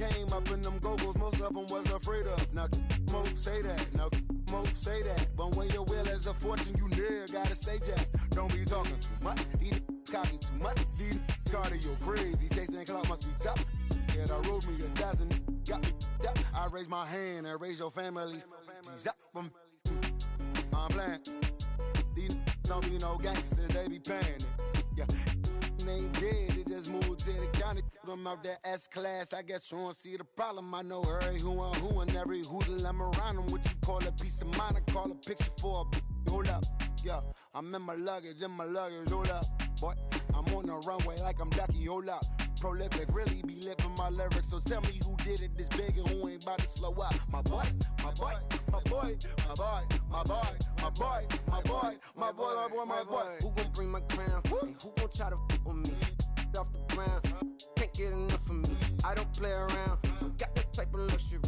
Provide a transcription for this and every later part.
came up in them go-go's, most of them was afraid of. Now, Mo say that, now, Mo say that. But when your will is a fortune, you never gotta say that. Don't be talking too much, these copy too much. These cardio crazy, chasing clout must be tough. Yeah, I wrote me a dozen, got me up. I raise my hand and raise your family. I'm playing. These don't be no gangsters, they be paying it. Yeah, they ain't dead, they just moved to the county. Them out that S-class, I guess you don't see the problem. I know every who and every hoodle I'm around them. What you call a piece of mind, I call a picture for a hold up. Yeah, I'm in my luggage, hold up. Boy, I'm on the runway like I'm Ducky, hold up. Prolific, really be living my lyrics. So tell me who did it this big and who ain't about to slow up. My boy, my boy, my boy, my boy, my boy, my boy, my boy, my boy, my boy, my boy. Who gon' bring my crown? And who gon' try to fuck with me? Off the ground, can't get enough of me. I don't play around, don't got that type of luxury.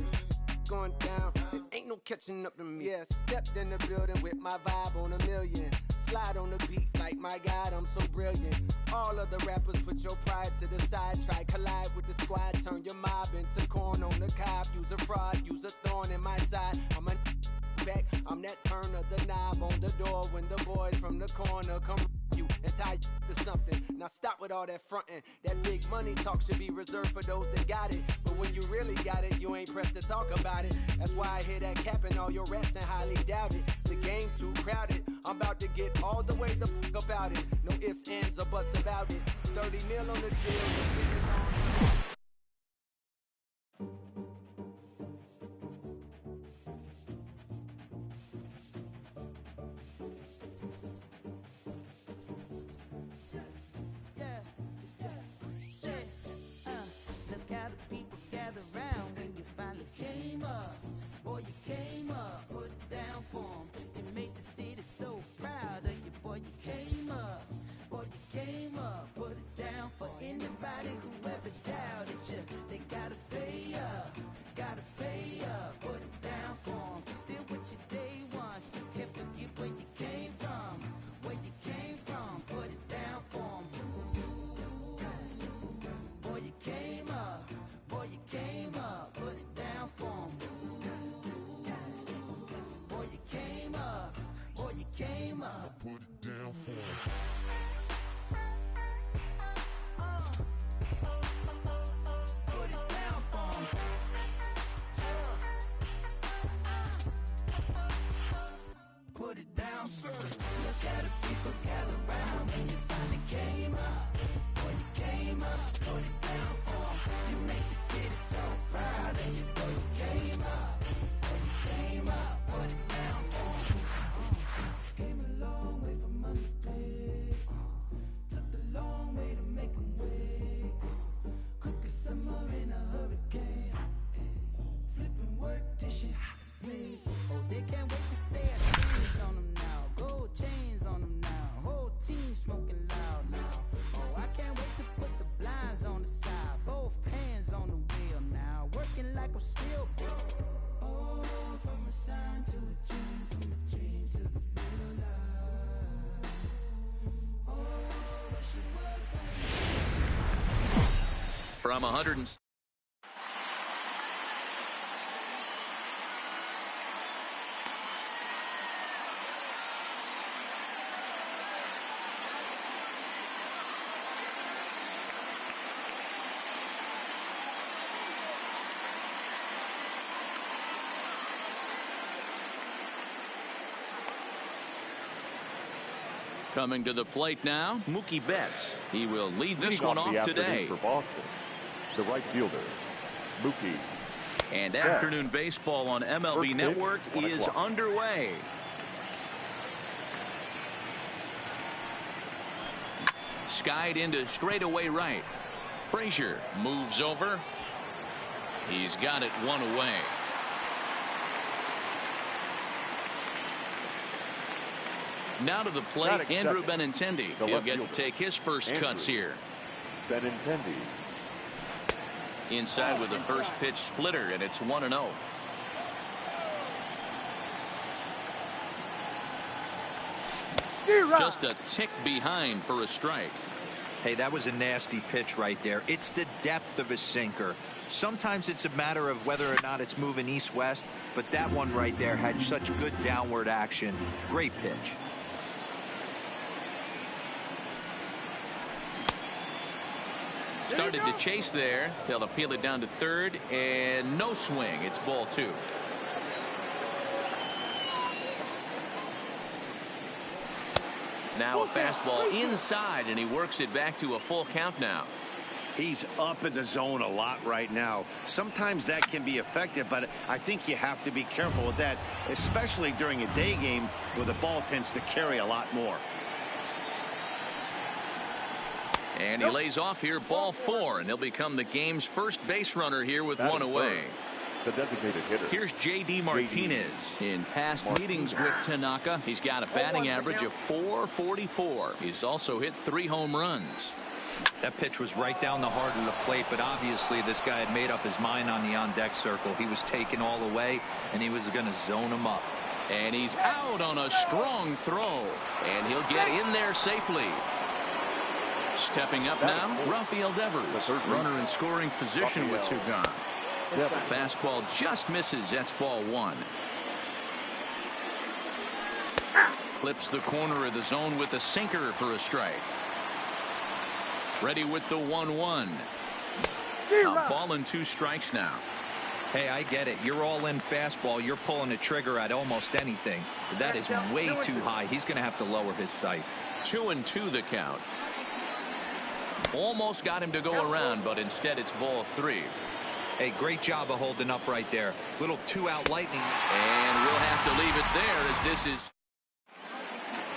Going down, it ain't no catching up to me. Yeah, stepped in the building with my vibe on a million. Slide on the beat like, my God, I'm so brilliant. All of the rappers put your pride to the side. Try collide with the squad, turn your mob into corn on the cob. Use a fraud, use a thorn in my side. I'm a back, I'm that turn of the knob on the door when the boys from the corner come you and tie you to something. Now stop with all that frontin'. That big money talk should be reserved for those that got it. But when you really got it, you ain't pressed to talk about it. That's why I hear that capping all your raps and highly doubt it. The game too crowded. I'm about to get all the way the fuck about it. No ifs, ands, or buts about it. 30 mil on the deal. From 100 and coming to the plate now, Mookie Betts. He will lead this one off today. For Boston, the right fielder, Mookie. And afternoon baseball on MLB Network is underway. Skied into straightaway right. Frazier moves over. He's got it one away. Now to the plate, Andrew Benintendi. He'll get to take his first cuts here. Benintendi. Inside with the first pitch splitter, and it's 1-0. Just a tick behind for a strike. Hey, that was a nasty pitch right there. It's the depth of a sinker. Sometimes it's a matter of whether or not it's moving east-west, but that one right there had such good downward action. Great pitch. Started to chase there. They'll appeal it down to third, and no swing. It's ball 2. Now a fastball inside, and he works it back to a full count now. He's up in the zone a lot right now. Sometimes that can be effective, but I think you have to be careful with that, especially during a day game where the ball tends to carry a lot more. And he lays off here, ball 4, and he'll become the game's first base runner here with one away. The designated hitter. Here's J.D. Martinez. In past meetings with Tanaka, he's got a batting average of .444. He's also hit 3 home runs. That pitch was right down the heart of the plate, but obviously this guy had made up his mind on the on-deck circle. He was taken all the way, and he was going to zone him up. And he's out on a strong throw, and he'll get in there safely. Stepping up now, Rafael Devers, runner in scoring position with 2 gone. The fastball just misses. That's ball 1. Clips the corner of the zone with a sinker for a strike. Ready with the 1-1. A ball and 2 strikes now. Hey, I get it. You're all in fastball. You're pulling the trigger at almost anything. But that is way too high. He's going to have to lower his sights. 2-2 the count. Almost got him to go around, but instead it's ball 3. Hey, great job of holding up right there. Little 2-out lightning. And we'll have to leave it there as this is.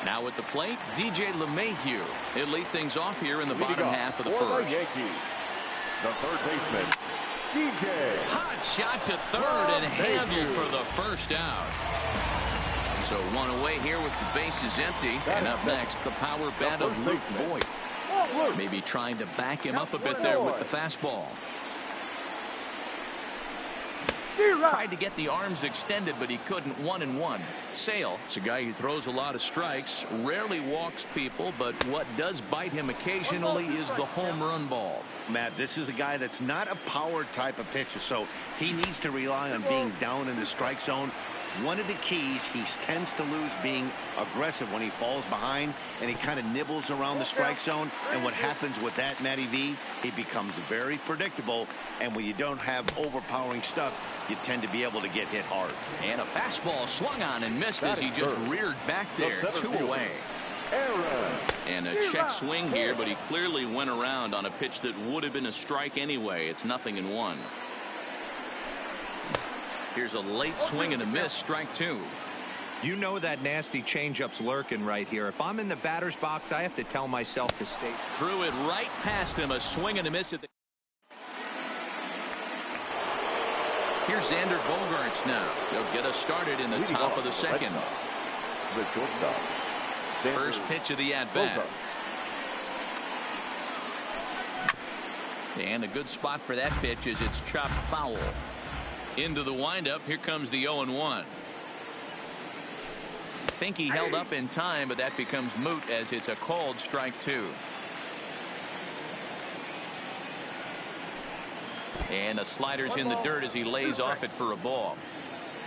Now at the plate, DJ LeMahieu. He'll lead things off here in the bottom half of the first. Yankees, the third baseman, DJ. Hot shot to third and handled for the first out. So 1 away here with the bases empty. And up next, the power bat of Luke Voigt. Maybe trying to back him up a bit there with the fastball. Tried to get the arms extended, but he couldn't. 1-1. Sale, it's a guy who throws a lot of strikes, rarely walks people, but what does bite him occasionally is the home run ball. Matt, this is a guy that's not a power type of pitcher, so he needs to rely on being down in the strike zone. One of the keys, he tends to lose being aggressive when he falls behind, and he kind of nibbles around the strike zone. And what happens with that, Matty V, he becomes very predictable. And when you don't have overpowering stuff, you tend to be able to get hit hard. And a fastball swung on and missed as he just reared back there. 2 away. And a check swing here, but he clearly went around on a pitch that would have been a strike anyway. It's 0-1. Here's a late swing and a miss, strike 2. You know that nasty changeup's lurking right here. If I'm in the batter's box, I have to tell myself to stay. Threw it right past him, a swing and a miss at the. Here's Xander Bogaerts now. He'll get us started in the top of the second. First pitch of the at-bat. And a good spot for that pitch is it's chopped foul. Into the windup. Here comes the 0-1. Think he held up in time, but that becomes moot as it's a called strike 2. And the slider's in the dirt as he lays off it for a ball.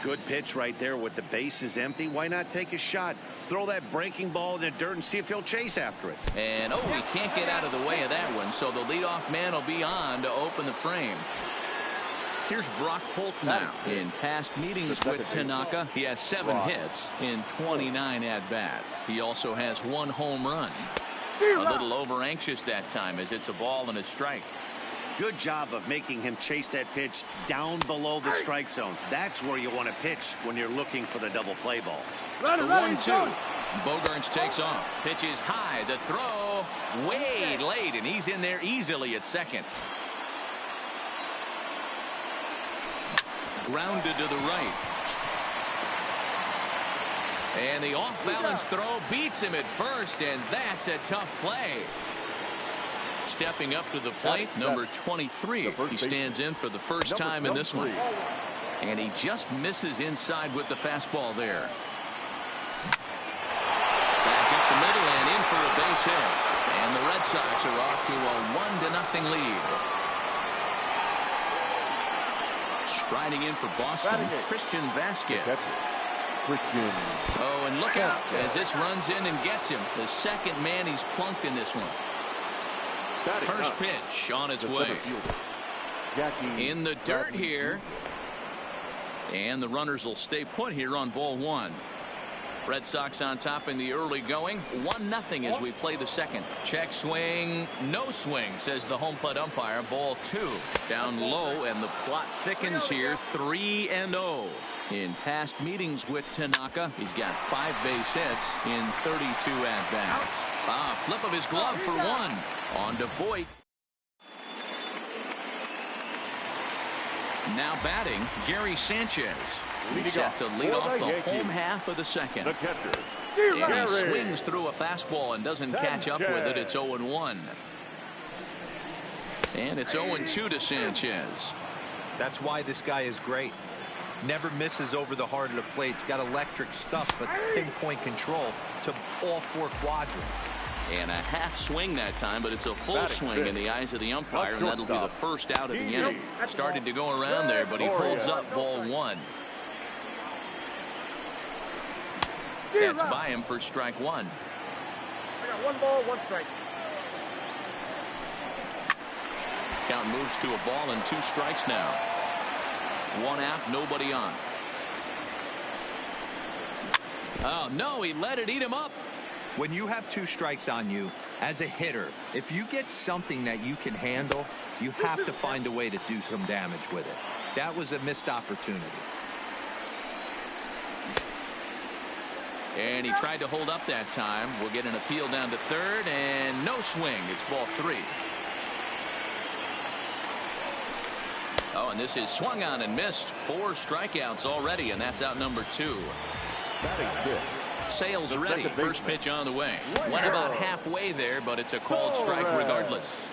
Good pitch right there with the bases empty. Why not take a shot? Throw that breaking ball in the dirt and see if he'll chase after it. And he can't get out of the way of that one, so the leadoff man will be on to open the frame. Here's Brock Holt now. In past meetings with Tanaka, he has 7 hits in 29 at-bats. He also has 1 home run. A little over-anxious that time as it's a ball and a strike. Good job of making him chase that pitch down below the strike zone. That's where you want to pitch when you're looking for the double play ball. The 1-2. Bogaerts takes off. Pitch is high. The throw way late, and he's in there easily at second. Grounded to the right. And the off-balance throw beats him at first, and that's a tough play. Stepping up to the plate, number 23. He stands in for the first time in this one. And he just misses inside with the fastball there. Back up the middle and in for a base hit. And the Red Sox are off to a 1-0 lead. Striding in for Boston, Christian Vasquez. Oh, and look out as this runs in and gets him. The second man he's plunked in this one. First pitch on its way. In the dirt here. And the runners will stay put here on ball one. Red Sox on top in the early going. 1-0 as we play the second. Check swing. No swing, says the home plate umpire. Ball two. Down low, and the plot thickens here. 3-0. In past meetings with Tanaka, he's got 5 base hits in 32 at-bats. Flip of his glove for one. On to Voit. Now batting, Gary Sanchez. He's set to lead off the home half of the second. And he swings through a fastball and doesn't catch up with it. It's 0-1. And it's 0-2 to Sanchez. That's why this guy is great. Never misses over the heart of the plate. He's got electric stuff, but pinpoint control to all 4 quadrants. And a half swing that time, but it's a full swing in the eyes of the umpire, and that'll be the first out of the inning. Started to go around there, but he pulls up ball one. That's by him for strike one. I got 1 ball, 1 strike. Count moves to a ball and 2 strikes now. 1 out, nobody on. Oh, no, he let it eat him up. When you have 2 strikes on you, as a hitter, if you get something that you can handle, you have to find a way to do some damage with it. That was a missed opportunity. And he tried to hold up that time. We'll get an appeal down to third, and no swing. It's ball 3. Oh, and this is swung on and missed. 4 strikeouts already, and that's out number 2. Sales ready. First pitch on the way. Went about halfway there, but it's a called strike regardless.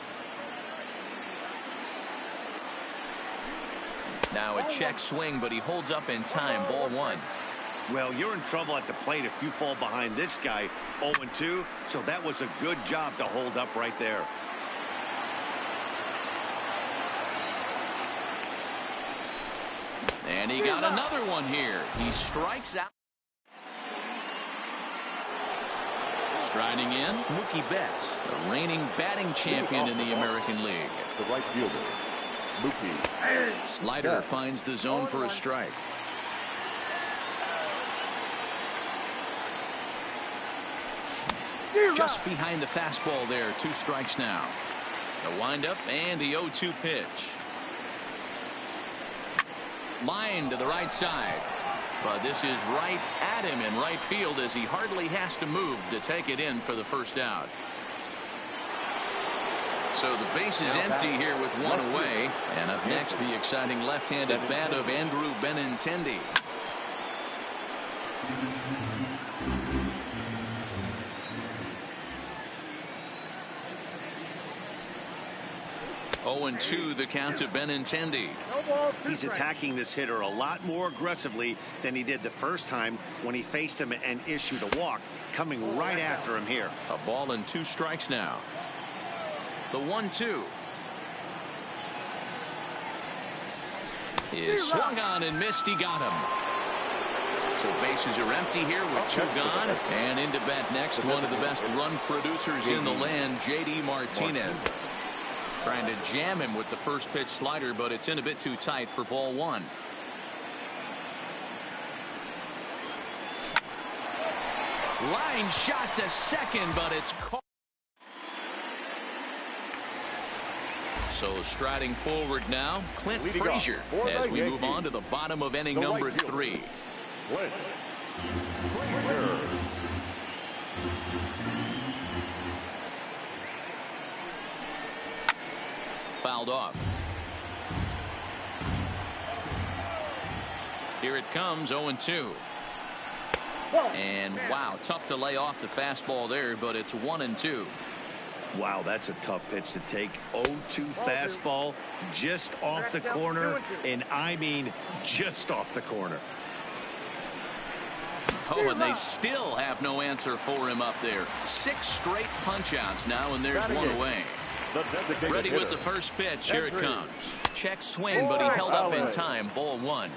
Now a check swing, but he holds up in time. Ball 1. Well, you're in trouble at the plate if you fall behind this guy 0-2, so that was a good job to hold up right there. And he got another one here. He strikes out. Striding in, Mookie Betts, the reigning batting champion in the American League. The right fielder, Mookie. Slider finds the zone for a strike. Just behind the fastball there. 2 strikes now. The windup and the 0-2 pitch. Line to the right side. But this is right at him in right field as he hardly has to move to take it in for the first out. So the base is empty here with 1 away. And up next, the exciting left-handed bat of Andrew Benintendi. 0-2 the count to Benintendi. He's attacking this hitter a lot more aggressively than he did the first time when he faced him and issued a walk, coming right after him here. A ball and 2 strikes now. The 1-2 is swung on and missed. He got him. So bases are empty here with 2 gone. And into bat next, one of the best run producers in the land, J.D. Martinez. Trying to jam him with the first pitch slider, but it's in a bit too tight for ball 1. Line shot to second, but it's caught. So striding forward now, Clint Frazier, as we move on to the bottom of inning number 3. Fouled off. Here it comes, 0-2. And wow, tough to lay off the fastball there, but it's 1-2. Wow, that's a tough pitch to take. 0-2 fastball just off the corner, and I mean just off the corner. Oh, and they still have no answer for him up there. 6 straight punch-outs now, and there's one away. Ready with the first pitch. Here it comes. Check swing, but he held up in time. Ball 1.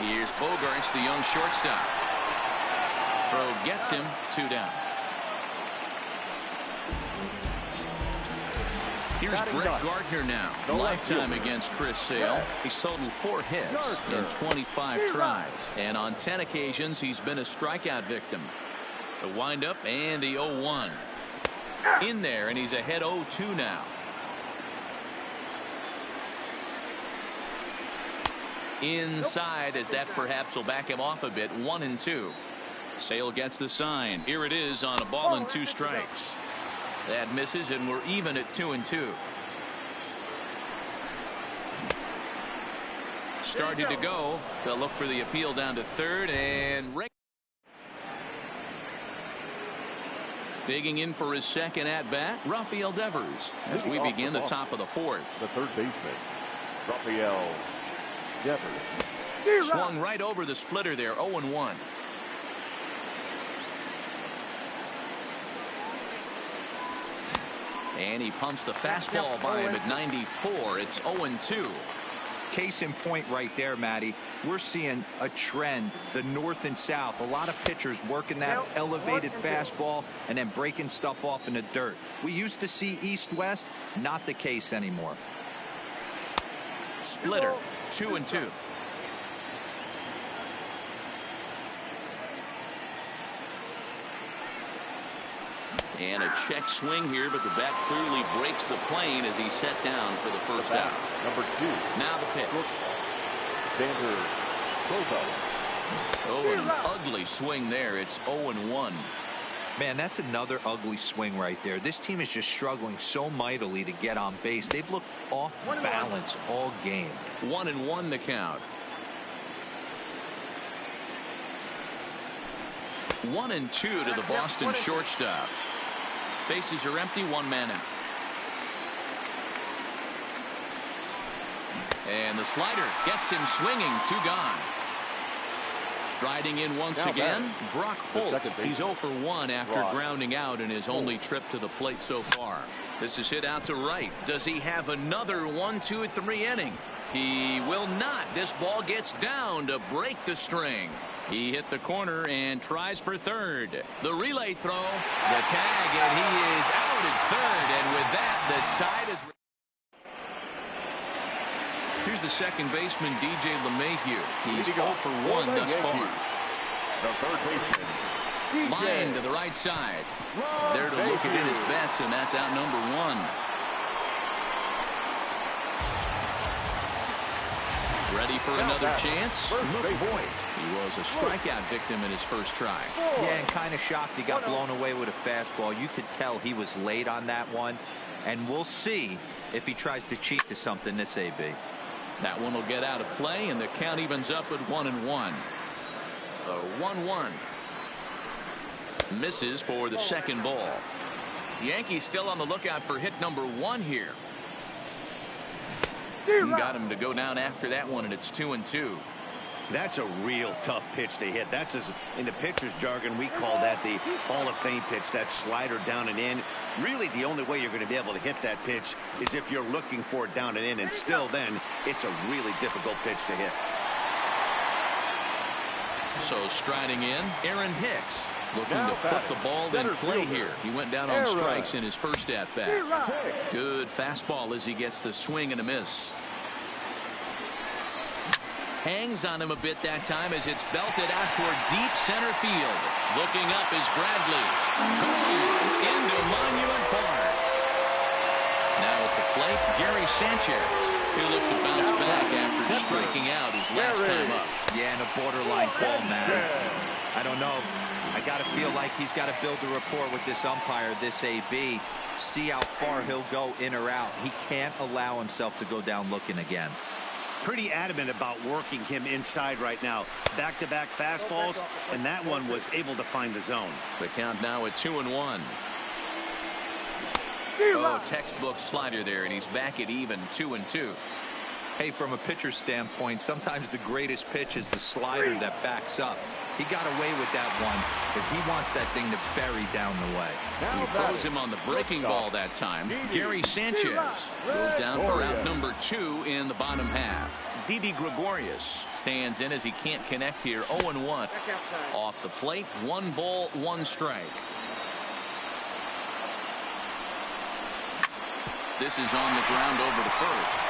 Here's Bogarts, the young shortstop. Throw gets him. 2 down. Here's Brett Gardner now. Lifetime against Chris Sale. He's totaled 4 hits in 25 tries. And on 10 occasions, he's been a strikeout victim. The windup and the 0-1. In there, and he's ahead 0-2 now. Inside, as that perhaps will back him off a bit. 1-2. Sale gets the sign. Here it is on a ball and 2 strikes. That misses, and we're even at 2-2. Started to go. They'll look for the appeal down to third, and digging in for his second at-bat, Rafael Devers, as we begin the top of the 4th. The third baseman, Rafael Devers. Swung right over the splitter there. 0-1. And he pumps the fastball by him at 94. It's 0-2. Case in point right there, Matty. We're seeing a trend, the north and south. A lot of pitchers working that elevated fastball and then breaking stuff off in the dirt. We used to see east-west, not the case anymore. Splitter, 2-2. And a check swing here, but the bat clearly breaks the plane as he's set down for the first out. Number 2. Now the pitch. Oh, an ugly swing there. It's 0-1. Man, that's another ugly swing right there. This team is just struggling so mightily to get on base. They've looked off balance all game. 1-1 the count. 1-2 to the Boston shortstop. Bases are empty. 1 man out. And the slider gets him swinging. 2 gone. Striding in once again, Brock Holt. He's 0 for 1 after grounding out in his only trip to the plate so far. This is hit out to right. Does he have another 1, 2, 3 inning? He will not. This ball gets down to break the string. He hit the corner and tries for third. The relay throw, the tag, and he is out at third. And with that, the side is. Here's the second baseman, DJ LeMahieu. He's 0 for 1 thus far. The third baseman, Line to the right side. There to look at his bets, and that's out number 1. Ready for another chance? Look, boy, he was a strikeout victim in his first try. Yeah, and kind of shocked he got blown away with a fastball. You could tell he was late on that one, and we'll see if he tries to cheat to something this AB. That one will get out of play, and the count evens up at 1-1. The 1-1 misses for the second ball. Yankees still on the lookout for hit number 1 here. Got him to go down after that one, and it's 2-2. That's a real tough pitch to hit. That's, in the pitcher's jargon, we call that the Hall of Fame pitch, that slider down and in. Really, the only way you're going to be able to hit that pitch is if you're looking for it down and in, and still then, it's a really difficult pitch to hit. So striding in, Aaron Hicks. Looking to put the ball in play here. He went down on strikes in his first at-bat. Good fastball as he gets the swing and a miss. Hangs on him a bit that time as it's belted out toward deep center field. Looking up is Bradley. Gone into Monument Park. Now at the plate, Gary Sanchez. He'll look to bounce back after striking out his last time up. Yeah, and a borderline call, man. I don't know. I got to feel like he's got to build a rapport with this umpire, this AB. See how far he'll go in or out. He can't allow himself to go down looking again. Pretty adamant about working him inside right now. Back-to-back fastballs, and that one was able to find the zone. The count now at 2-1. Oh, textbook slider there, and he's back at even 2-2. Hey, from a pitcher's standpoint, sometimes the greatest pitch is the slider that backs up. He got away with that one, but he wants that thing to bury down the way. He throws him on the breaking ball that time. Gary Sanchez goes down for out number 2 in the bottom half. Didi Gregorius stands in as he can't connect here. 0-1 off the plate. 1 ball, 1 strike. This is on the ground over to first.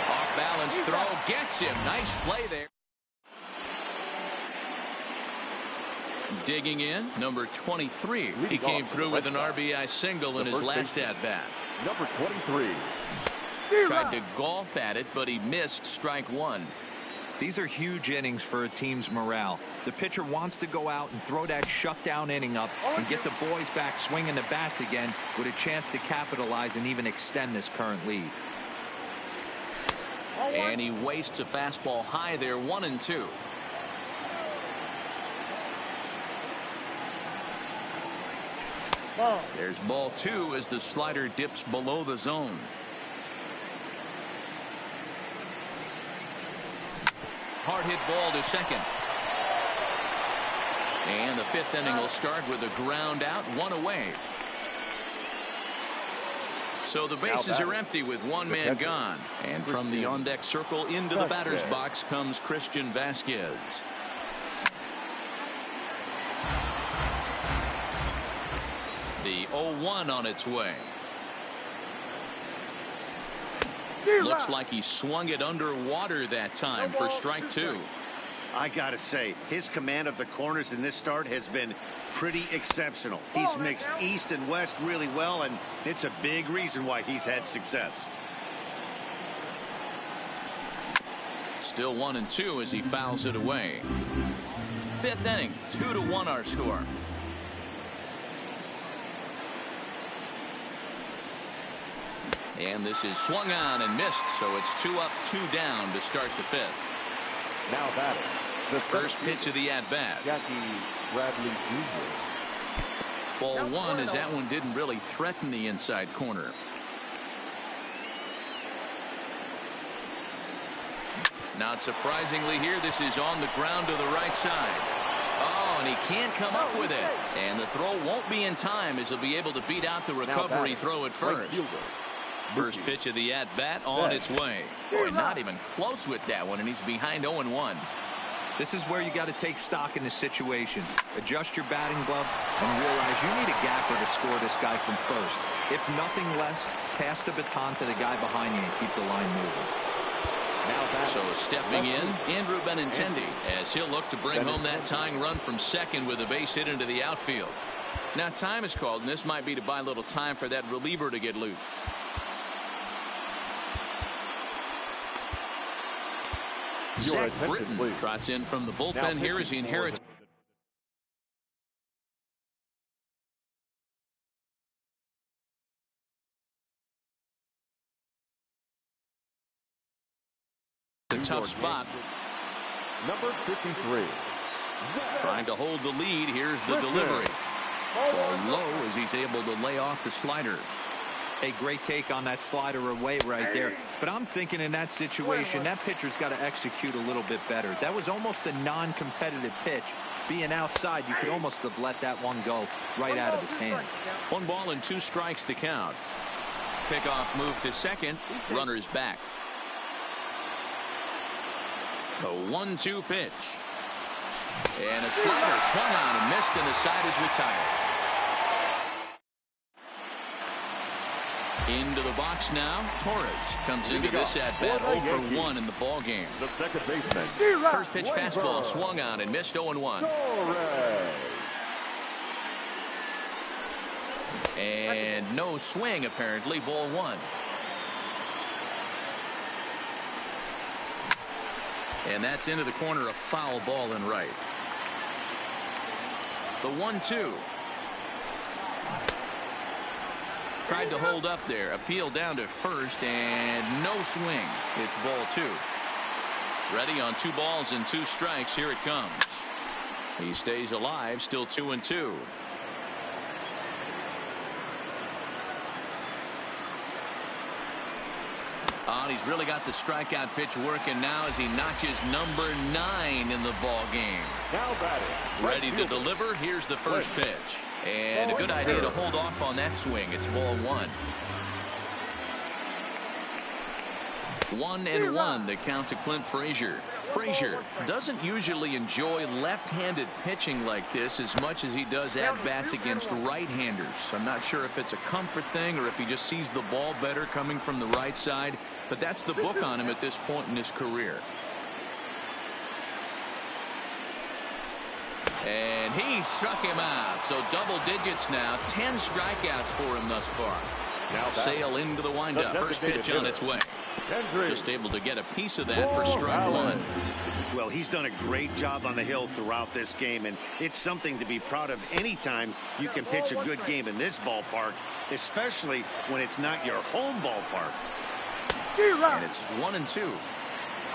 Off balance throw gets him. Nice play there. Digging in, number 23. He came through with an RBI single in his last at-bat. Number 23. Tried to golf at it, but he missed strike 1. These are huge innings for a team's morale. The pitcher wants to go out and throw that shutdown inning up and get the boys back swinging the bats again with a chance to capitalize and even extend this current lead. And he wastes a fastball high there. 1-2. There's ball 2 as the slider dips below the zone. Hard hit ball to second. And the 5th inning will start with a ground out, 1 away. So the bases are empty with 1 man gone. And from the on-deck circle into the batter's box comes Christian Vasquez. The 0-1 on its way. Looks like he swung it underwater that time for strike 2. I gotta say, his command of the corners in this start has been pretty exceptional. He's mixed east and west really well, and it's a big reason why he's had success. Still 1-2 as he fouls it away. 5th inning, 2-1 our score. And this is swung on and missed, so it's 2 up, 2 down to start the 5th. Now batting. The First pitch of the at-bat. Jackie Bradley Jr. Ball 1 as that one didn't really threaten the inside corner. Not surprisingly here, this is on the ground to the right side. Oh, and he can't come up with it. And the throw won't be in time as he'll be able to beat out the recovery throw at first. First pitch of the at-bat on its way. Boy, not even close with that one, and he's behind 0-1. This is where you got to take stock in the situation. Adjust your batting glove and realize you need a gapper to score this guy from first. If nothing less, pass the baton to the guy behind you and keep the line moving. So stepping in, Andrew Benintendi, as he'll look to bring home that tying run from second with a base hit into the outfield. Now time is called, and this might be to buy a little time for that reliever to get loose. Zach Britton trots in from the bullpen here as he inherits a tough spot. Number 53. Trying to hold the lead. Here's the delivery. Ball low as he's able to lay off the slider. A great take on that slider away right there. But I'm thinking in that situation, that pitcher's got to execute a little bit better. That was almost a non-competitive pitch. Being outside, you could almost have let that one go right out of his hand. 1 ball and 2 strikes to count. Pickoff move to second. Runners back. A 1-2 pitch. And a slider swung on and missed, and the side is retired. Into the box now. Torres comes into this at-bat 0-for-1 in the ball game. The second baseman. First pitch fastball swung on and missed. 0-1. And no swing apparently. Ball 1. And that's into the corner, a foul ball and right. The 1-2. Tried to hold up there. Appeal down to first and no swing. It's ball 2. Ready on 2 balls and 2 strikes. Here it comes. He stays alive. Still 2-2. Oh, and he's really got the strikeout pitch working now as he notches number 9 in the ball game. Now batting. Ready to deliver. Here's the first pitch. And a good idea to hold off on that swing. It's ball 1. 1-1 the count to Clint Frazier. Frazier doesn't usually enjoy left-handed pitching like this as much as he does at-bats against right-handers. I'm not sure if it's a comfort thing or if he just sees the ball better coming from the right side, but that's the book on him at this point in his career. And he struck him out. So double digits now. 10 strikeouts for him thus far. Sale into the windup. First pitch on its way. Just able to get a piece of that for strike 1. Well, he's done a great job on the hill throughout this game, and it's something to be proud of anytime you can pitch a good game in this ballpark, especially when it's not your home ballpark. And it's 1-2.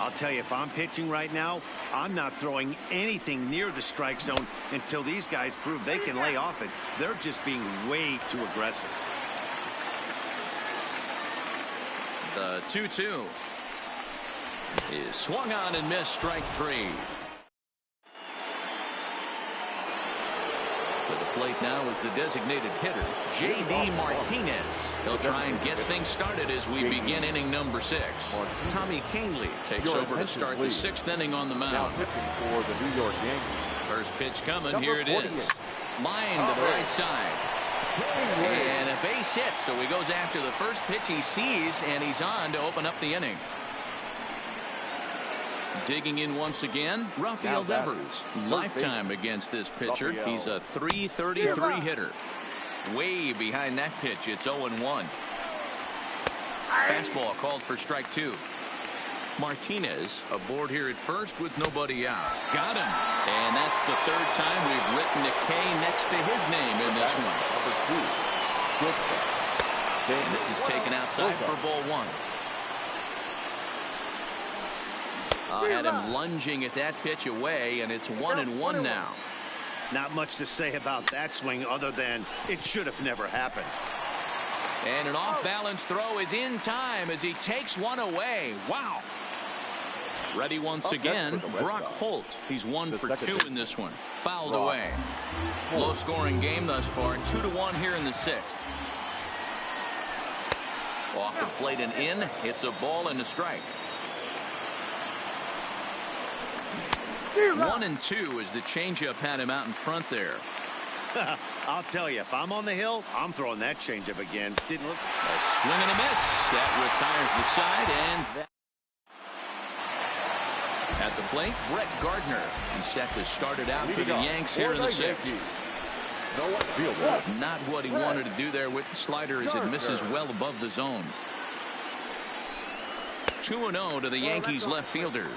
I'll tell you, if I'm pitching right now, I'm not throwing anything near the strike zone until these guys prove they can lay off it. They're just being way too aggressive. The 2-2 is swung on and missed. Strike 3. To the plate now is the designated hitter, J.D. Martinez. He'll try and get things started as we begin inning number 6. Tommy Canley takes over to start the 6th inning on the mound. For the New York Yankees. First pitch coming. Here it is. Line to the right side. And a base hit, so he goes after the first pitch he sees, and he's on to open up the inning. Digging in once again, Rafael Devers. Lifetime against this pitcher. He's a .333 hitter. Way behind that pitch. It's 0-1. Fastball called for strike 2. Martinez aboard here at first with nobody out. Got him. And that's the 3rd time we've written a K next to his name in this one. And this is taken outside for ball 1. Had him lunging at that pitch away, and it's 1-1 now. Not much to say about that swing other than it should have never happened. And an off-balance throw is in time as he takes one away. Wow. Ready once again, Brock Holt. He's 1 for 2 in this one. Fouled away. Low-scoring game thus far. 2-1 here in the 6th. Off the plate and in. It's a ball and a strike. 1-2 as the changeup had him out in front there. I'll tell you, if I'm on the hill, I'm throwing that changeup again. Didn't look. A swing and a miss. That retires the side, and that. At the plate, Brett Gardner. He's set to start it out for the Yanks here in the 6th. Not what he wanted to do there with the slider as it misses well above the zone. 2-0 to the Yankees left fielder.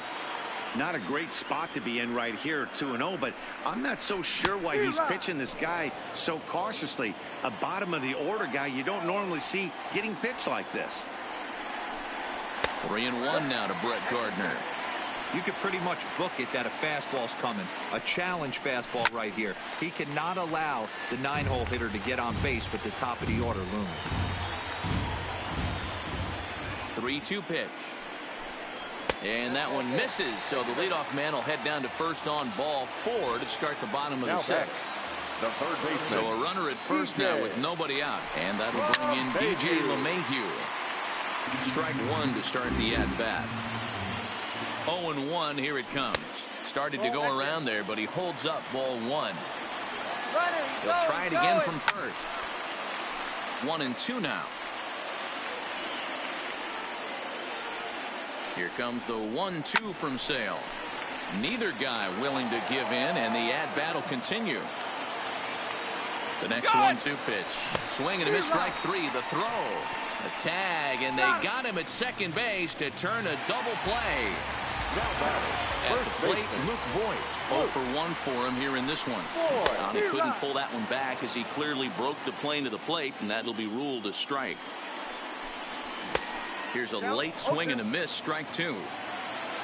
Not a great spot to be in right here, 2-0, but I'm not so sure why he's pitching this guy so cautiously. A bottom of the order guy you don't normally see getting pitched like this. 3-1 now to Brett Gardner. You could pretty much book it that a fastball's coming. A challenge fastball right here. He cannot allow the 9-hole hitter to get on base with the top of the order looming. 3-2 pitch. And that one misses, so the leadoff man will head down to first on ball 4 to start the bottom of the 6th. The third baseman. So a runner at first now with nobody out, and that'll bring in DJ LeMahieu. Strike 1 to start the at-bat. 0-1, here it comes. Started to go around there, but he holds up ball 1. He'll try it again from first. 1-2 now. Here comes the 1-2 from Sale. Neither guy willing to give in, and the at-bat will continue. The next 1-2 pitch. Swing and a miss, strike 3. The throw. A tag, and they got him at second base to turn a double play. At the plate, Luke Voigt. 0 for 1 for him here in this one. He couldn't pull that one back as he clearly broke the plane to the plate, and that'll be ruled a strike. Here's a late swing and a miss, strike 2.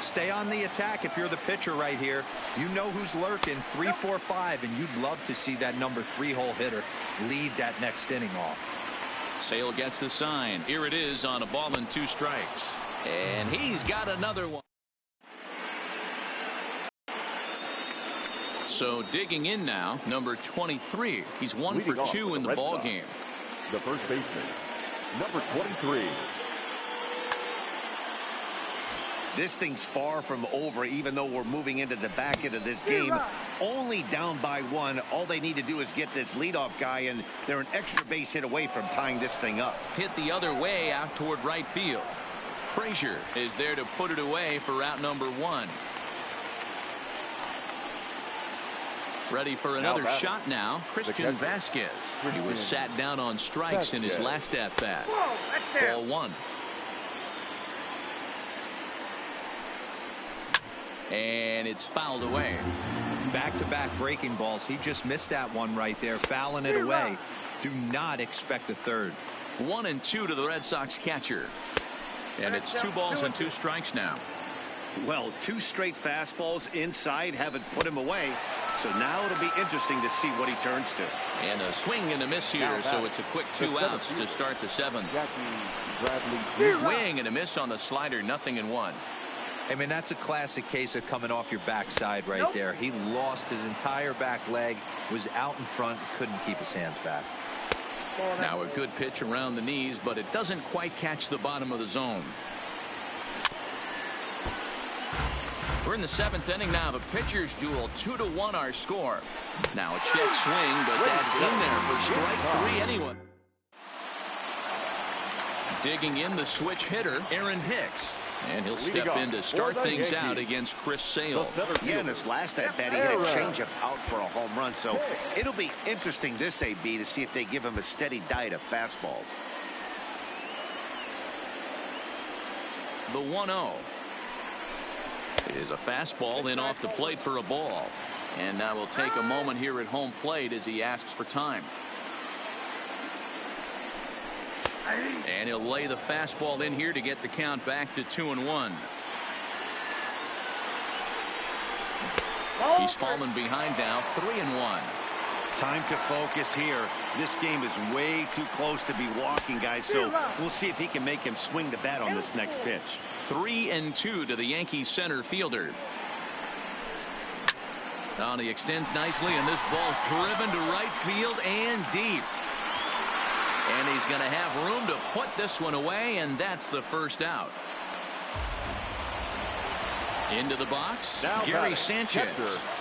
Stay on the attack if you're the pitcher right here. You know who's lurking, 3, 4, 5, and you'd love to see that number 3-hole hitter lead that next inning off. Sale gets the sign. Here it is on a ball and 2 strikes. And he's got another one. So digging in now, number 23. He's 1 for 2 in the ball game. The first baseman, number 23. This thing's far from over, even though we're moving into the back end of this game. Only down by 1. All they need to do is get this leadoff guy, and they're an extra base hit away from tying this thing up. Hit the other way out toward right field. Frazier is there to put it away for out number 1. Ready for another shot now. Christian Vasquez. He was sat down on strikes in his last at-bat. Ball 1. And it's fouled away. Back-to-back breaking balls. He just missed that one right there, fouling it away. Do not expect a third. 1-2 to the Red Sox catcher. And it's 2 balls and 2 strikes now. Well, 2 straight fastballs inside haven't put him away. So now it'll be interesting to see what he turns to. And a swing and a miss here, so it's a quick 2 outs to start the 7th. Swing and a miss on the slider, 0-1. I mean, that's a classic case of coming off your backside right there. He lost his entire back leg, was out in front, couldn't keep his hands back. Now a good pitch around the knees, but it doesn't quite catch the bottom of the zone. We're in the 7th inning now. The pitchers duel, 2-1 our score. Now a check swing, but that's in there for strike 3 anyway. Digging in the switch hitter, Aaron Hicks. And he'll step in to start things out against Chris Sale. Yeah, in this last at-bat, he had a changeup out for a home run. So it'll be interesting this AB to see if they give him a steady diet of fastballs. The 1-0. It is a fastball in off the plate for a ball. And now we'll take a moment here at home plate as he asks for time. And he'll lay the fastball in here to get the count back to 2-1. He's fallen behind now, 3-1. Time to focus here. This game is way too close to be walking, guys, so we'll see if he can make him swing the bat on this next pitch. 3-2 to the Yankees center fielder. Now he extends nicely, and this ball's driven to right field and deep. And he's going to have room to put this one away, and that's the first out. Into the box, now Gary Sanchez.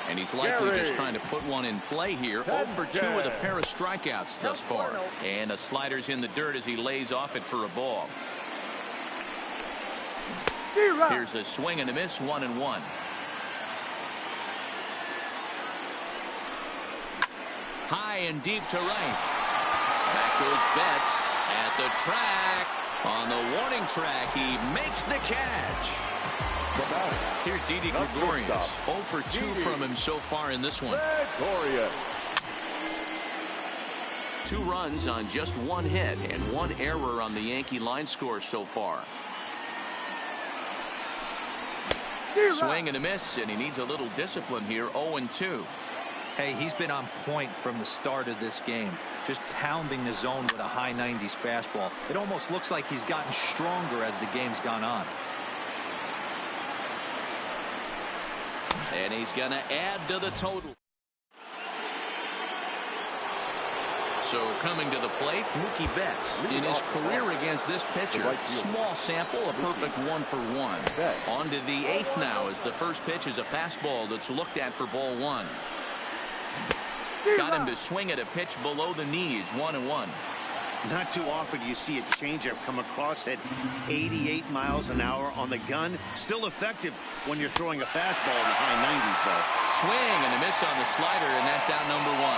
And he's likely just trying to put one in play here. 0 for 2 with a pair of strikeouts thus far. And a slider's in the dirt as he lays off it for a ball. Here's a swing and a miss, 1-1. High and deep to right. Back goes Betts at the track. On the warning track, he makes the catch. Here's Didi Gregorius. 0 for 2 from him so far in this one. 2 runs on just 1 hit and 1 error on the Yankee line score so far. Swing and a miss, and he needs a little discipline here. 0-2. Hey, he's been on point from the start of this game, just pounding the zone with a high 90s fastball. It almost looks like he's gotten stronger as the game's gone on. And he's going to add to the total. So coming to the plate, Mookie Betts. In his career against this pitcher, small sample, a perfect 1 for 1. On to the 8th now as the first pitch is a fastball that's looked at for ball 1. Got him to swing at a pitch below the knees, 1-1. Not too often do you see a changeup come across at 88 miles an hour on the gun. Still effective when you're throwing a fastball in the high 90s, though. Swing and a miss on the slider, and that's out number 1.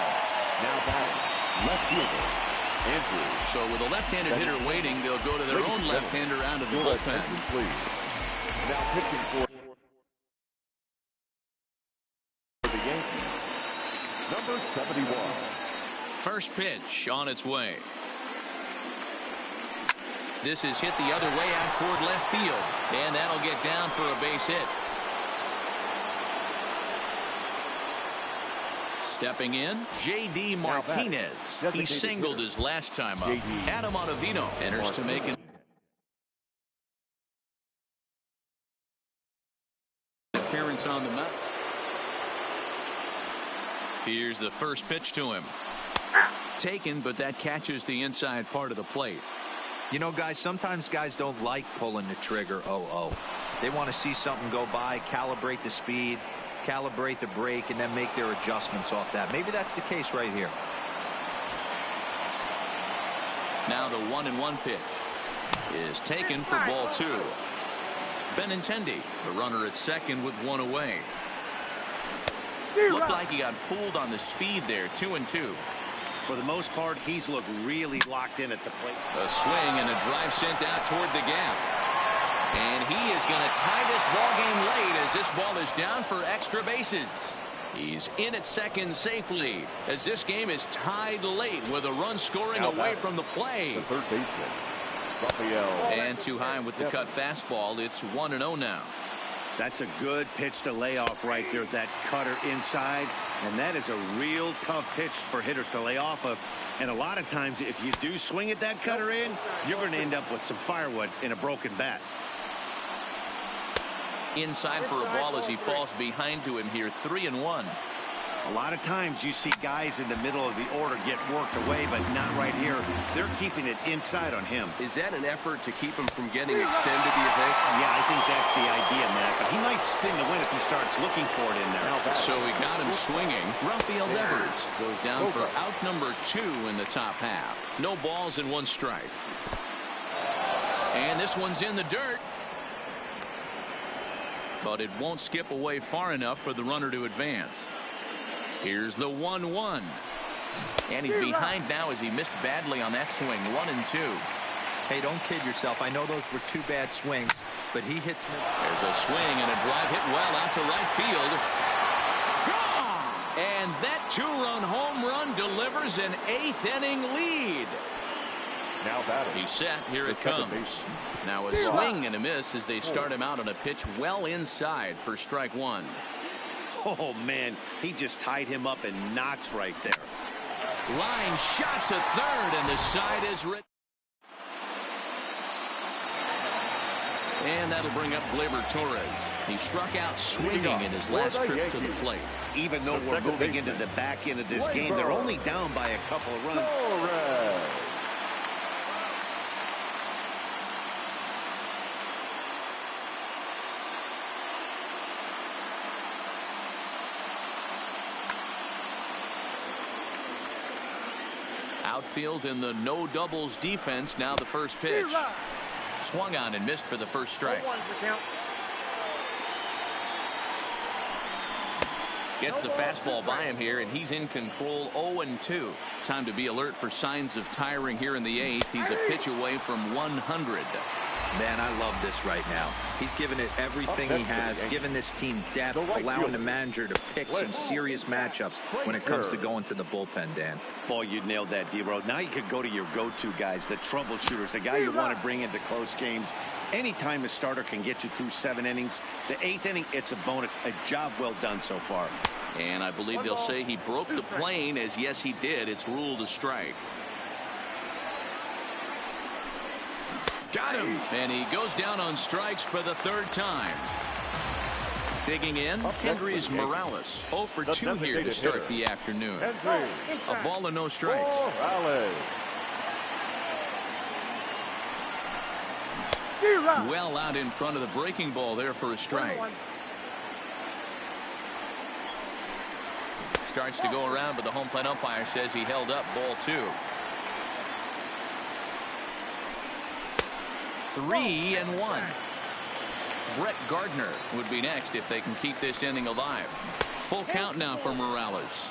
Now batting, left fielder, Andrew. So with a left-handed hitter waiting, they'll go to their own left-hander out of the bullpen. Now pitching for the Yankees, number 71. First pitch on its way. This is hit the other way out toward left field, and that'll get down for a base hit. Stepping in, J.D. Martinez. He singled his last time up. Adam Ottavino enters to make an appearance on the mound. Here's the first pitch to him. Taken, but that catches the inside part of the plate. You know, guys, sometimes guys don't like pulling the trigger. They want to see something go by, calibrate the speed, calibrate the brake, and then make their adjustments off that. Maybe that's the case right here. Now the 1-1 pitch is taken for ball 2. Benintendi, the runner at second with one away. Looked like he got pulled on the speed there. 2-2. For the most part, he's looked really locked in at the plate. A swing and a drive sent out toward the gap. And he is going to tie this ball game late as this ball is down for extra bases. He's in at second safely as this game is tied late with a run scoring away from the play. The third baseman, Raphael. And too high with the cut fastball. It's 1-0 now. That's a good pitch to lay off right there. That cutter inside. And that is a real tough pitch for hitters to lay off of. And a lot of times, if you do swing at that cutter in, you're going to end up with some firewood in a broken bat. Inside for a ball as he falls behind to him here. 3-1. A lot of times you see guys in the middle of the order get worked away, but not right here. They're keeping it inside on him. Is that an effort to keep him from getting extended, do you think? Yeah, I think that's the idea, Matt. But he might spin the win if he starts looking for it in there. So he got him swinging. Raphael Devers goes down for out number 2 in the top half. No balls and 1 strike. And this one's in the dirt. But it won't skip away far enough for the runner to advance. Here's the 1-1. And he's behind now as he missed badly on that swing. 1-2. Hey, don't kid yourself. I know those were 2 bad swings, but he hits me. There's a swing and a drive hit well out to right field. And that 2-run home run delivers an 8th inning lead. Now batting. He's set. Here it comes. Now a swing and a miss as they start him out on a pitch well inside for strike 1. Oh, man, he just tied him up in knots right there. Line shot to third, and the side is written. And that'll bring up Gleyber Torres. He struck out swinging in his last trip to the plate. Even though we're moving into the back end of this game, they're only down by a couple of runs. Outfield in the no doubles defense. Now the first pitch. Swung on and missed for the first strike. Gets the fastball by him here, and he's in control. 0-2. Time to be alert for signs of tiring here in the 8th. He's a pitch away from 100. Man, I love this right now. He's given it everything he has, given this team depth, allowing the manager to pick some serious matchups when it comes to going to the bullpen, Dan. Boy, you nailed that, D-Road. Now you could go to your go-to guys, the troubleshooters, the guy you want to bring into close games. Anytime a starter can get you through 7 innings, the 8th inning, it's a bonus. A job well done so far. And I believe they'll say he broke the plane, as yes, he did. It's ruled a strike. Got him, and he goes down on strikes for the 3rd time. Digging in, Kendrys Morales. 0 for 2 here to start the afternoon. A ball and no strikes. Well out in front of the breaking ball there for a strike. Starts to go around, but the home plate umpire says he held up. Ball 2. 3-1. Brett Gardner would be next if they can keep this inning alive. Full count now for Morales.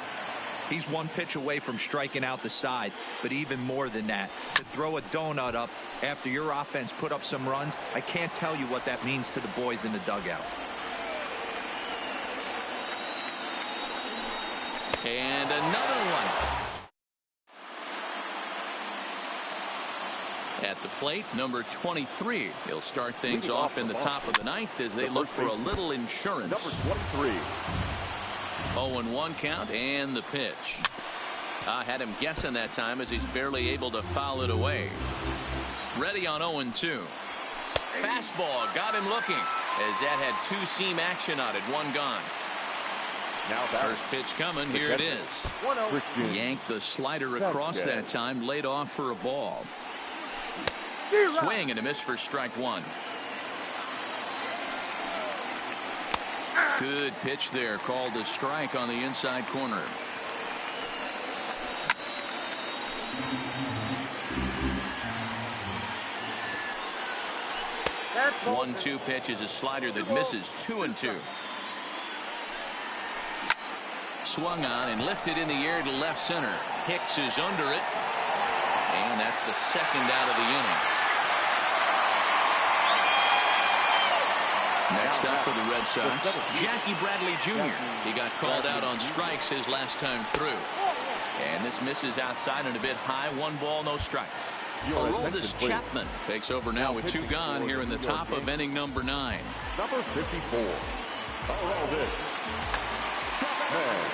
He's 1 pitch away from striking out the side, but even more than that, to throw a donut up after your offense put up some runs, I can't tell you what that means to the boys in the dugout. And another one. At the plate, number 23. He'll start things off in the top of the 9th as they look for a little insurance. Number 23. 0-1 count and the pitch. I had him guessing that time as he's barely able to foul it away. Ready on 0-2. Fastball got him looking as that had two-seam action on it. One gone. Now first pitch coming. Here it is. Yanked the slider across that time. Laid off for a ball. Swing and a miss for strike one. Good pitch there. Called a strike on the inside corner. 1-2 pitch is a slider that misses. 2-2. Swung on and lifted in the air to left center. Hicks is under it. And that's the second out of the inning. Next up for the Red Sox, Jackie Bradley Jr. He got called out on strikes his last time through. And this misses outside and a bit high. 1 ball, no strikes. Aroldis Chapman takes over now with 2 gone here in the top of inning number 9. Number 54. Aroldis Chapman.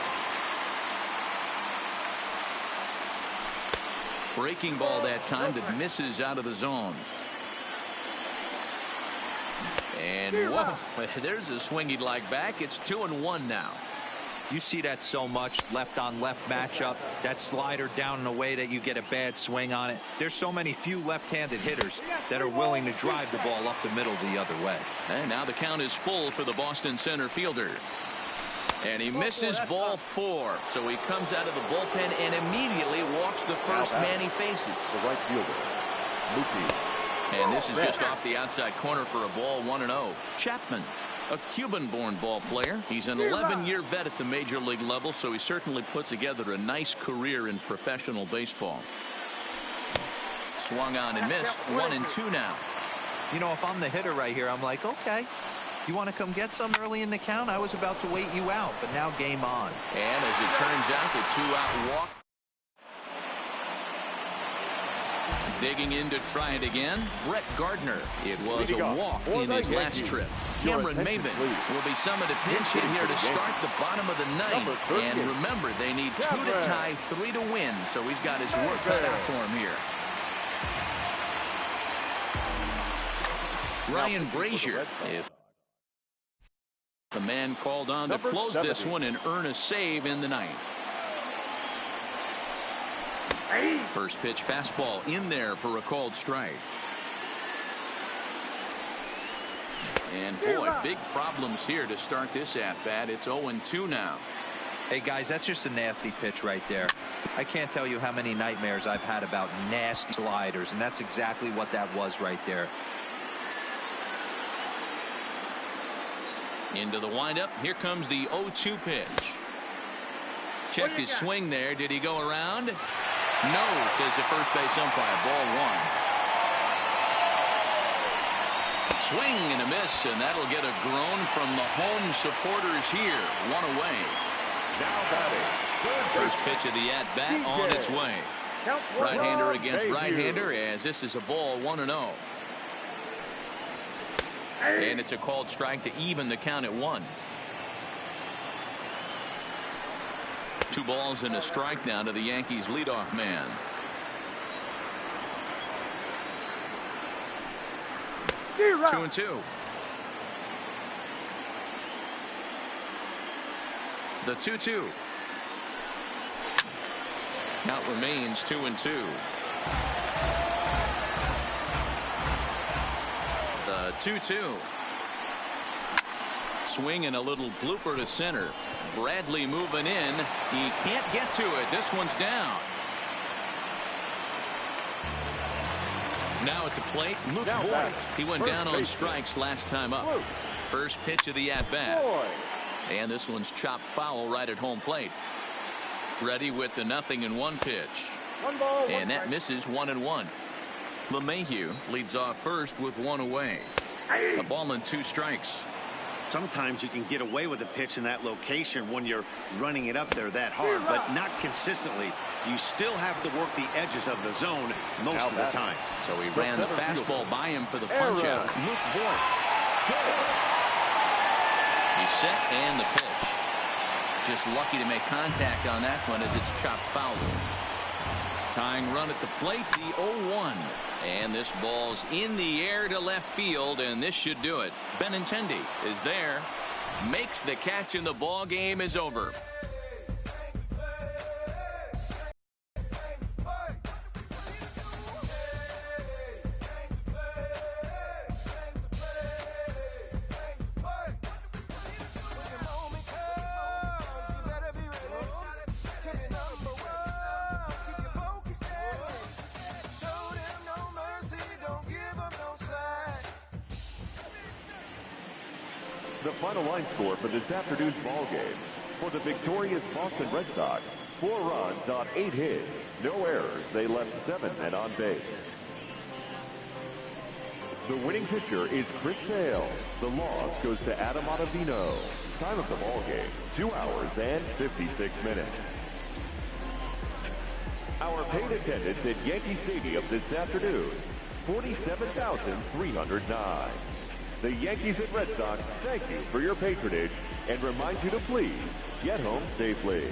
Breaking ball that time that misses out of the zone. And whoa, there's a swing he'd like back. It's 2-1 now. You see that so much, left on left matchup. That slider down and away that you get a bad swing on it. There's so many few left-handed hitters that are willing to drive the ball up the middle the other way. And now the count is full for the Boston center fielder. And he misses ball 4. So he comes out of the bullpen and immediately walks the first man he faces. The right fielder, Mookie. And this is just off the outside corner for a ball. 1-0. Chapman, a Cuban-born ball player. He's an 11-year vet at the major league level, so he certainly put together a nice career in professional baseball. Swung on and missed. 1-2 now. You know, if I'm the hitter right here, I'm like, okay, you want to come get some early in the count? I was about to wait you out, but now game on. And as it turns out, the 2-out walk. Digging in to try it again, Brett Gardner. It was a walk in his last trip. Cameron Maybin will be summoned to pinch hit here to start the bottom of the 9th. And remember, they need 2 to tie, 3 to win, so he's got his work cut out for him here. Ryan Brazier, the man called on to close this one and earn a save in the 9th. First pitch fastball in there for a called strike. And boy, big problems here to start this at-bat. It's 0-2 now. Hey guys, that's just a nasty pitch right there. I can't tell you how many nightmares I've had about nasty sliders, and that's exactly what that was right there. Into the windup. Here comes the 0-2 pitch. Checked his swing there. Did he go around? No, says the first base umpire. Ball 1. Swing and a miss, and that'll get a groan from the home supporters here. 1 away. Now batting. First pitch of the at-bat on its way. Right-hander against right-hander as this is a ball. 1-0. And it's a called strike to even the count at 1. 2 balls and a strike now to the Yankees leadoff man. Two and 2. The 2-2. Count remains 2-2. The 2-2. Swing and a little blooper to center. Bradley moving in. He can't get to it. This one's down. Now at the plate, Luke Boyd. He went down on strikes last time up. First pitch of the at-bat. And this one's chopped foul right at home plate. Ready with the 0-1 pitch. And that misses. 1-1. LeMahieu leads off first with 1 away. A ball and 2 strikes. Sometimes you can get away with a pitch in that location when you're running it up there that hard, but not consistently. You still have to work the edges of the zone most of the time. So he ran the fastball by him for the punch out. Luke Boyd. He's set and the pitch. just lucky to make contact on that one as it's chopped foul. Tying run at the plate, the 0-1. And this ball's in the air to left field, and this should do it. Benintendi is there, makes the catch, and the ball game is over. The final line score for this afternoon's ball game. For the victorious Boston Red Sox, 4 runs on 8 hits, no errors. They left 7 men on base. The winning pitcher is Chris Sale. The loss goes to Adam Ottavino. Time of the ball game, 2 hours and 56 minutes. Our paid attendance at Yankee Stadium this afternoon, 47,309. The Yankees and Red Sox thank you for your patronage and remind you to please get home safely.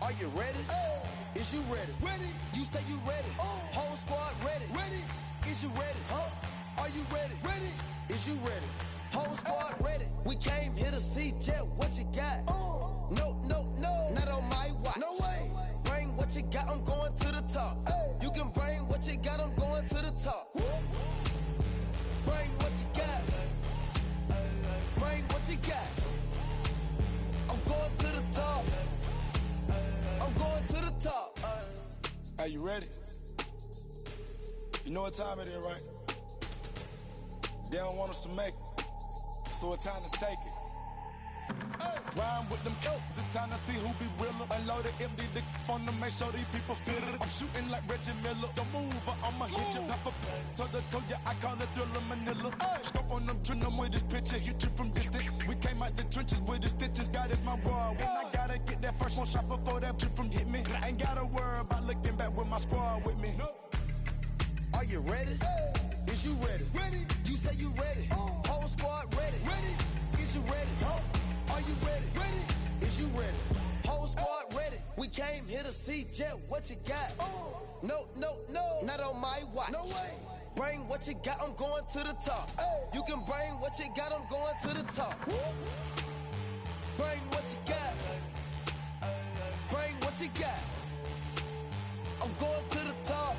Are you ready? Is you ready? Ready. You say you ready. Whole squad ready. Ready. Is you ready? Are you ready? Ready. Is you ready? Whole squad ready. We came here to see Jet. What you got? No, no, no. Not on my watch. No way. Bring what you got. I'm going to the top. You can bring what you got. I'm going to the top. Bring what you got. Bring what you got. I'm going to the top. I'm going to the top. Are you ready? You know what time it is, right? They don't want us to make it, so it's time to take it. Rhyme with them coats, it's time to see who be realer. Unloaded, empty the on them, make sure these people feel it. I'm shooting like Reggie Miller. Don't move or I'ma hit you. Pop up, toe ya, I call it Thriller Manila. Scope on them, trim them with this picture, hit you from distance. We came out the trenches with the stitches, God is my world. When I gotta get that first one shot before that trip from hit me. Ain't gotta worry about looking back with my squad with me. Are you ready? Is you ready? Ready. You say you ready. Whole squad ready. Ready. Is you ready? Are you ready? Ready. Is you ready? Whole squad ready. We came here to see Jet. What you got? No, no, no. Not on my watch. No way. Bring what you got. I'm going to the top. You can bring what you got. I'm going to the top. Bring what you got. Bring what you got. I'm going to the top.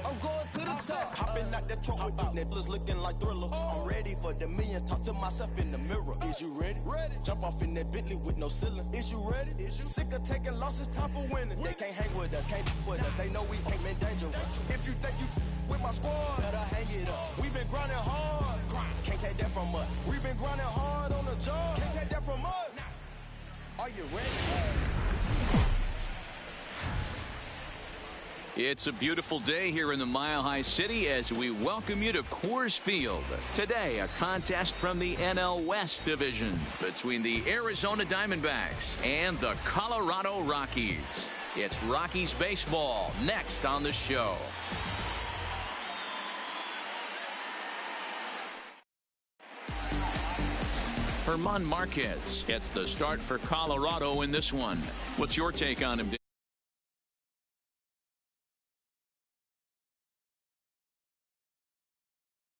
I'm going to the top. Hopping out that truck with these niggas looking like Thriller. I'm ready for the millions. Talk to myself in the mirror. Is you ready? Ready. Jump off in that Bentley with no ceiling. Is you ready? Is you sick of taking losses? Time for winning. They can't hang with us. Can't with us. They know we ain't been dangerous. If you think you with my squad, better hang it up. We've been grinding hard. Can't take that from us. We've been grinding hard on the job. Can't take that from us. Are you ready? It's a beautiful day here in the Mile High City as we welcome you to Coors Field. Today, a contest from the NL West Division between the Arizona Diamondbacks and the Colorado Rockies. It's Rockies baseball next on the show. German Marquez gets the start for Colorado in this one. What's your take on him, Dave?